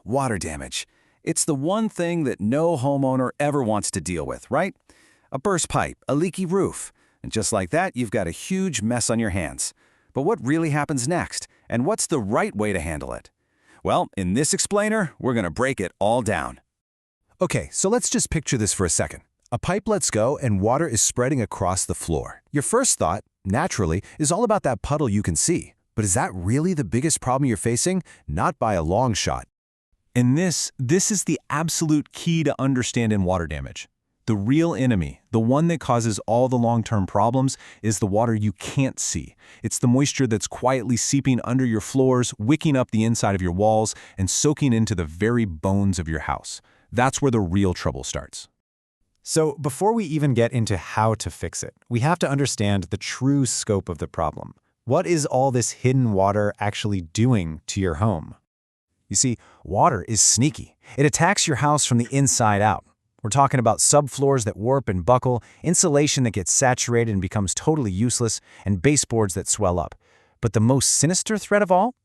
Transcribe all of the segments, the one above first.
Water damage. It's the one thing that no homeowner ever wants to deal with, right? A burst pipe, a leaky roof. And just like that, you've got a huge mess on your hands. But what really happens next? And what's the right way to handle it? Well, in this explainer, we're going to break it all down. Okay, so let's just picture this for a second. A pipe lets go and water is spreading across the floor. Your first thought, naturally, is all about that puddle you can see. But is that really the biggest problem you're facing? Not by a long shot. And this is the absolute key to understand in water damage. The real enemy, the one that causes all the long-term problems, is the water you can't see. It's the moisture that's quietly seeping under your floors, wicking up the inside of your walls, and soaking into the very bones of your house. That's where the real trouble starts. So before we even get into how to fix it, we have to understand the true scope of the problem. What is all this hidden water actually doing to your home? You see, water is sneaky. It attacks your house from the inside out. We're talking about subfloors that warp and buckle, insulation that gets saturated and becomes totally useless, and baseboards that swell up. But the most sinister threat of all?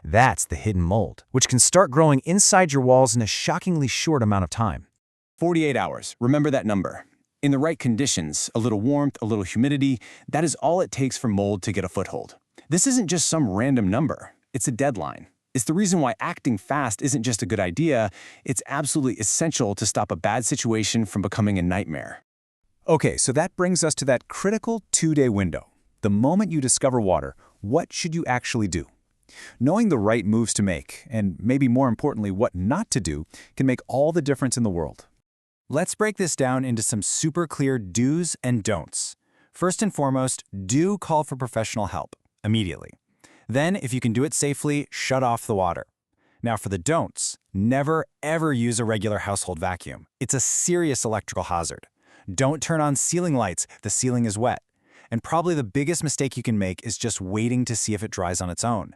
That's the hidden mold, which can start growing inside your walls in a shockingly short amount of time. 48 hours. Remember that number. In the right conditions, a little warmth, a little humidity, that is all it takes for mold to get a foothold. This isn't just some random number. It's a deadline. It's the reason why acting fast isn't just a good idea, it's absolutely essential to stop a bad situation from becoming a nightmare. Okay, so that brings us to that critical 2-day window. The moment you discover water, what should you actually do? Knowing the right moves to make, and maybe more importantly, what not to do, can make all the difference in the world. Let's break this down into some super clear do's and don'ts. First and foremost, do call for professional help immediately. Then, if you can do it safely, shut off the water. Now for the don'ts, never ever use a regular household vacuum. It's a serious electrical hazard. Don't turn on ceiling lights if the ceiling is wet. And probably the biggest mistake you can make is just waiting to see if it dries on its own.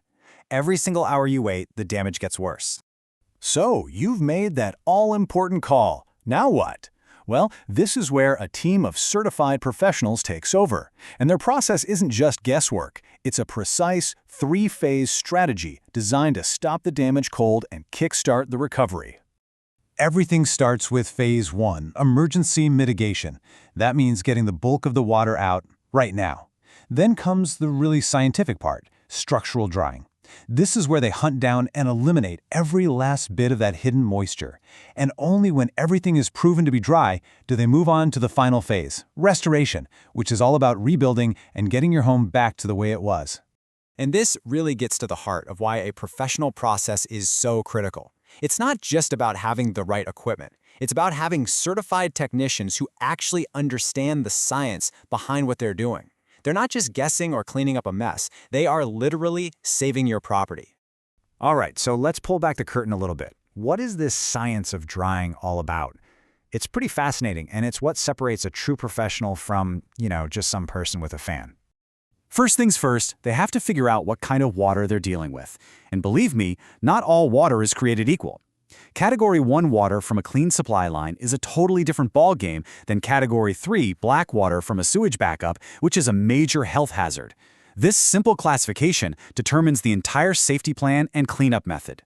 Every single hour you wait, the damage gets worse. So, you've made that all-important call. Now what? Well, this is where a team of certified professionals takes over. And their process isn't just guesswork. It's a precise, 3-phase strategy designed to stop the damage cold and kickstart the recovery. Everything starts with Phase 1, emergency mitigation. That means getting the bulk of the water out right now. Then comes the really scientific part, structural drying. This is where they hunt down and eliminate every last bit of that hidden moisture. And only when everything is proven to be dry do they move on to the final phase, restoration, which is all about rebuilding and getting your home back to the way it was. And this really gets to the heart of why a professional process is so critical. It's not just about having the right equipment. It's about having certified technicians who actually understand the science behind what they're doing. They're not just guessing or cleaning up a mess. They are literally saving your property. All right, so let's pull back the curtain a little bit. What is this science of drying all about? It's pretty fascinating, and it's what separates a true professional from, just some person with a fan. First things first, they have to figure out what kind of water they're dealing with. And believe me, not all water is created equal. Category 1 water from a clean supply line is a totally different ballgame than Category 3 black water from a sewage backup, which is a major health hazard. This simple classification determines the entire safety plan and cleanup method.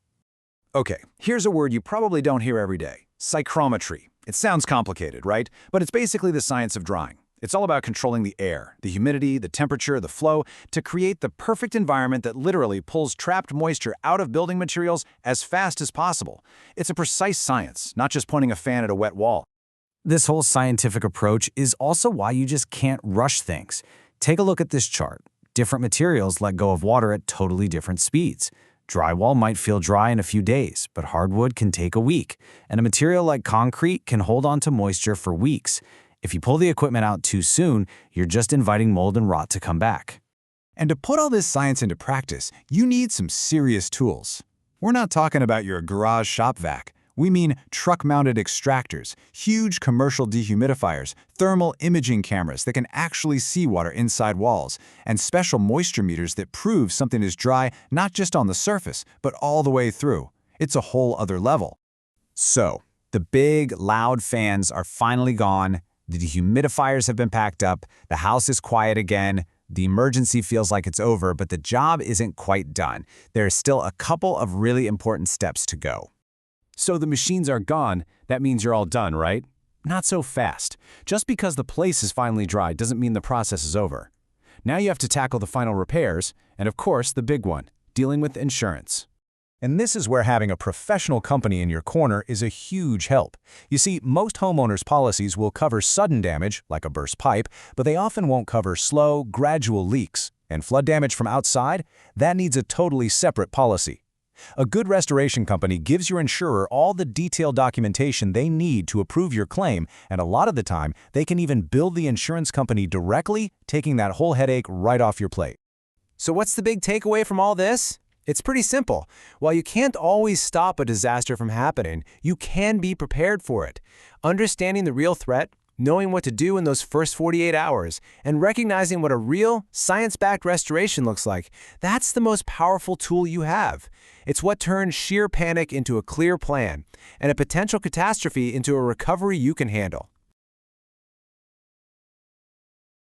Okay, here's a word you probably don't hear every day, psychrometry. It sounds complicated, right? But it's basically the science of drying. It's all about controlling the air, the humidity, the temperature, the flow, to create the perfect environment that literally pulls trapped moisture out of building materials as fast as possible. It's a precise science, not just pointing a fan at a wet wall. This whole scientific approach is also why you just can't rush things. Take a look at this chart. Different materials let go of water at totally different speeds. Drywall might feel dry in a few days, but hardwood can take a week, and a material like concrete can hold on to moisture for weeks. If you pull the equipment out too soon, you're just inviting mold and rot to come back. And to put all this science into practice, you need some serious tools. We're not talking about your garage shop vac. We mean truck-mounted extractors, huge commercial dehumidifiers, thermal imaging cameras that can actually see water inside walls, and special moisture meters that prove something is dry not just on the surface, but all the way through. It's a whole other level. So, the big, loud fans are finally gone. The dehumidifiers have been packed up, the house is quiet again. The emergency feels like it's over, but the job isn't quite done. There's still a couple of really important steps to go. So the machines are gone, that means you're all done, right? Not so fast. Just because the place is finally dry doesn't mean the process is over. Now you have to tackle the final repairs, and of course the big one, dealing with insurance. And this is where having a professional company in your corner is a huge help. You see, most homeowners' policies will cover sudden damage, like a burst pipe, but they often won't cover slow, gradual leaks. And flood damage from outside? That needs a totally separate policy. A good restoration company gives your insurer all the detailed documentation they need to approve your claim, and a lot of the time, they can even bill the insurance company directly, taking that whole headache right off your plate. So what's the big takeaway from all this? It's pretty simple. While you can't always stop a disaster from happening, you can be prepared for it. Understanding the real threat, knowing what to do in those first 48 hours, and recognizing what a real, science-backed restoration looks like, that's the most powerful tool you have. It's what turns sheer panic into a clear plan, and a potential catastrophe into a recovery you can handle.